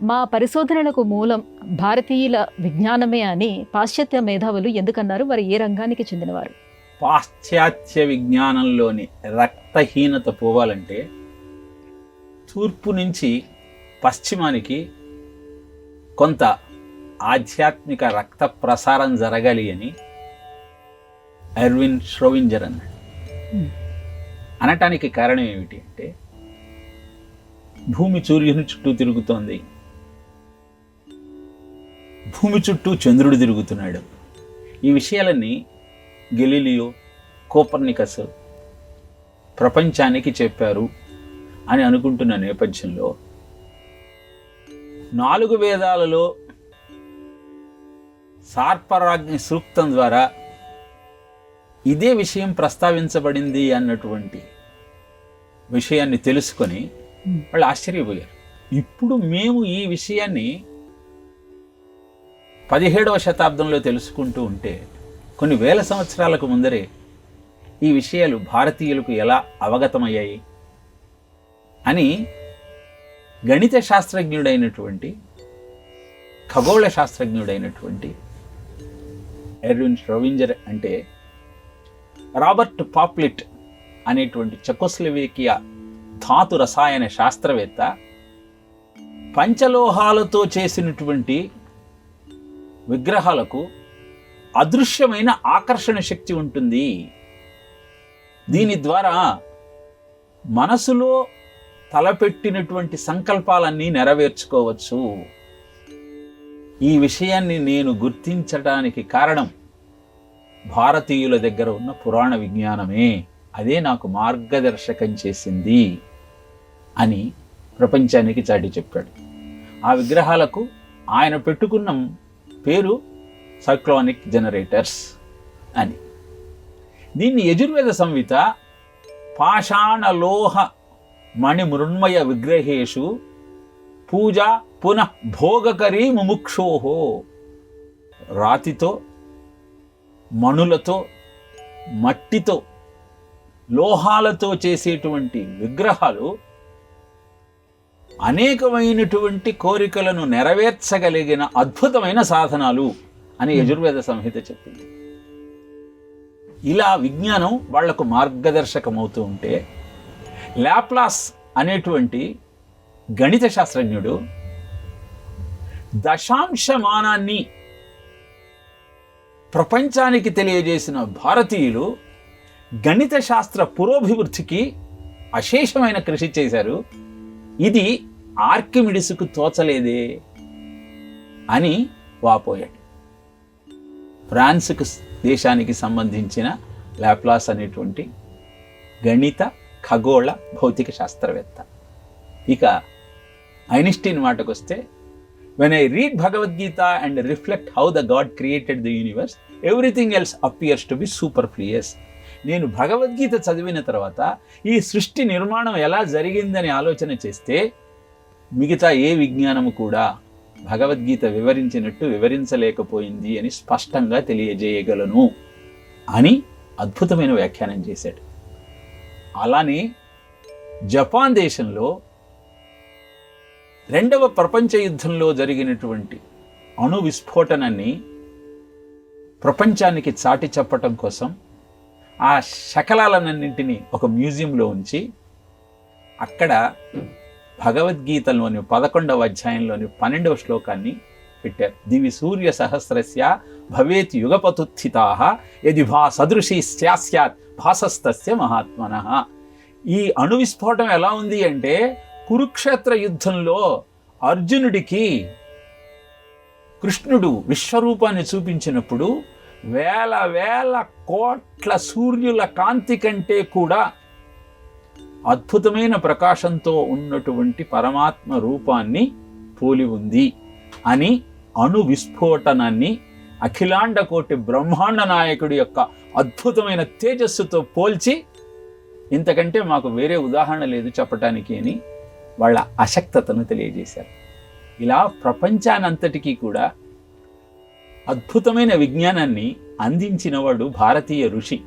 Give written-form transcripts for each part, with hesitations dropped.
మా పరిశోధనలకు మూలం భారతీయుల విజ్ఞానమే అని పాశ్చాత్య మేధావులు ఎందుకన్నారు? వారు ఏ రంగానికి చెందినవారు? పాశ్చాత్య విజ్ఞానంలోని రక్తహీనత పోవాలంటే తూర్పు నుంచి పశ్చిమానికి కొంత ఆధ్యాత్మిక రక్త ప్రసారం జరగాలి అని ఎర్విన్ ష్రోవింజర్ అన్నాడు. అనటానికి కారణం ఏమిటి అంటే, భూమి సూర్యుని చుట్టూ తిరుగుతోంది, భూమి చుట్టూ చంద్రుడు తిరుగుతున్నాడు. ఈ విషయాలన్నీ గెలీలియో, కోపర్నికస్ ప్రపంచానికి చెప్పారు అని అనుకుంటున్న నేపథ్యంలో 4 వేదాలలో సార్పరాగ్ని సూక్తం ద్వారా ఇదే విషయం ప్రస్తావించబడింది అన్నటువంటి విషయాన్ని తెలుసుకొని వాళ్ళు ఆశ్చర్యపోయారు. ఇప్పుడు మేము ఈ విషయాన్ని 17వ శతాబ్దంలో తెలుసుకుంటూ ఉంటే కొన్ని వేల సంవత్సరాలకు ముందరే ఈ విషయాలు భారతీయులకు ఎలా అవగతమయ్యాయి అని గణిత శాస్త్రజ్ఞుడైనటువంటి, ఖగోళ శాస్త్రజ్ఞుడైనటువంటి ఎర్విన్ ష్రోవింజర్ అంటే రాబర్ట్ పాప్లిట్ అనేటువంటి చెకోస్లోవేకియా ధాతు రసాయన శాస్త్రవేత్త పంచలోహాలతో చేసినటువంటి విగ్రహాలకు అదృశ్యమైన ఆకర్షణ శక్తి ఉంటుంది, దీని ద్వారా మనసులో తలపెట్టినటువంటి సంకల్పాలన్నీ నెరవేర్చుకోవచ్చు. ఈ విషయాన్ని నేను గుర్తించడానికి కారణం భారతీయుల దగ్గర ఉన్న పురాణ విజ్ఞానమే, అదే నాకు మార్గదర్శకం చేసింది అని ప్రపంచానికి చాటి చెప్పాడు. ఆ విగ్రహాలకు ఆయన పెట్టుకున్న పేరు సైక్లోనిక్ జనరేటర్స్ అని. దీన్ని యజుర్వేద సంహిత పాషాణలోహ మణిమృణ్మయ విగ్రహేషు పూజ పునః భోగకరీ ముముక్షోహో, రాతితో, మణులతో, మట్టితో, లోహాలతో చేసేటువంటి విగ్రహాలు అనేకమైనటువంటి కోరికలను నెరవేర్చగలిగిన అద్భుతమైన సాధనాలు అని యజుర్వేద సంహిత చెప్పింది. ఇలా విజ్ఞానం వాళ్లకు మార్గదర్శకమవుతూ ఉంటే లాప్లాస్ అనేటువంటి గణిత శాస్త్రజ్ఞుడు దశాంశమానాన్ని ప్రపంచానికి తెలియజేసిన భారతీయులు గణిత శాస్త్ర పురోభివృద్ధికి అశేషమైన కృషి చేశారు. ఇది ఆర్కిమిడిస్కు తోచలేదే అని వాపోయాడు. ఫ్రాన్స్కు దేశానికి సంబంధించిన లాప్లాస్ అనేటువంటి గణిత ఖగోళ భౌతిక శాస్త్రవేత్త. ఇక ఐన్స్టీన్ మాటకొస్తే, when I read Bhagavad-gita and reflect how the God created the universe, everything else appears to be superfluous. నేను భగవద్గీత చదివిన తర్వాత ఈ సృష్టి నిర్మాణం ఎలా జరిగిందని ఆలోచన చేస్తే మిగతా ఏ విజ్ఞానము కూడా భగవద్గీత వివరించినట్టు వివరించలేకపోయింది అని స్పష్టంగా తెలియజేయగలను అని అద్భుతమైన వ్యాఖ్యానం చేశాడు. అలానే జపాన్ దేశంలో 2వ ప్రపంచ యుద్ధంలో జరిగినటువంటి అణు విస్ఫోటనాన్ని ప్రపంచానికి చాటి చెప్పటం కోసం ఆ శకలాలన్నింటినీ ఒక మ్యూజియంలో ఉంచి అక్కడ భగవద్గీతలోని 11వ అధ్యాయంలోని 12వ శ్లోకాన్ని పెట్టారు. దివి సూర్య సహస్రస్య భవేత్ యుగపతుత్థితాః యది సదృశీ స్యాత్ భాసస్తస్య మహాత్మనః. ఈ అణు విస్ఫోటం ఎలా ఉంది అంటే, కురుక్షేత్ర యుద్ధంలో అర్జునుడికి కృష్ణుడు విశ్వరూపాన్ని చూపించినప్పుడు వేల వేల కోట్ల సూర్యుల కాంతి కంటే కూడా అద్భుతమైన ప్రకాశంతో ఉన్నటువంటి పరమాత్మ రూపాన్ని పోలి ఉంది అని అణు విస్ఫోటనాన్ని అఖిలాండ కోటి బ్రహ్మాండ నాయకుడి యొక్క అద్భుతమైన తేజస్సుతో పోల్చి, ఇంతకంటే మాకు వేరే ఉదాహరణ లేదు చెప్పటానికి అని వాళ్ళ అశక్తతను తెలియజేశారు. ఇలా ప్రపంచానంతటికీ కూడా అద్భుతమైన విజ్ఞానాన్ని అందించినవాడు భారతీయ ఋషి.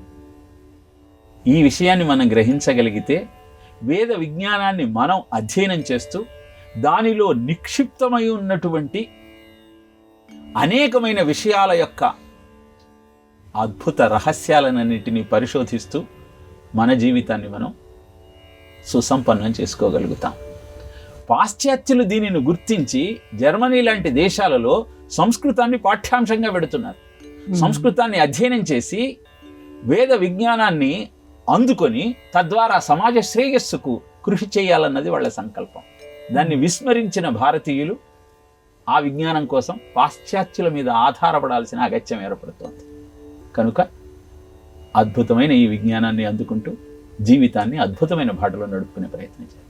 ఈ విషయాన్ని మనం గ్రహించగలిగితే వేద విజ్ఞానాన్ని మనం అధ్యయనం చేస్తూ దానిలో నిక్షిప్తమై ఉన్నటువంటి అనేకమైన విషయాల యొక్క అద్భుత రహస్యాలన్నింటినీ పరిశోధిస్తూ మన జీవితాన్ని మనం సుసంపన్నం చేసుకోగలుగుతాం. పాశ్చాత్యులు దీనిని గుర్తించి జర్మనీ లాంటి దేశాలలో సంస్కృతాన్ని పాఠ్యాంశంగా పెడుతున్నారు. సంస్కృతాన్ని అధ్యయనం చేసి వేద విజ్ఞానాన్ని అందుకొని తద్వారా సమాజ శ్రేయస్సుకు కృషి చేయాలన్నది వాళ్ళ సంకల్పం. దాన్ని విస్మరించిన భారతీయులు ఆ విజ్ఞానం కోసం పాశ్చాత్యుల మీద ఆధారపడాల్సిన అగత్యం ఏర్పడుతోంది. కనుక అద్భుతమైన ఈ విజ్ఞానాన్ని అందుకుంటూ జీవితాన్ని అద్భుతమైన బాటలో నడుపుకునే ప్రయత్నం చేయాలి.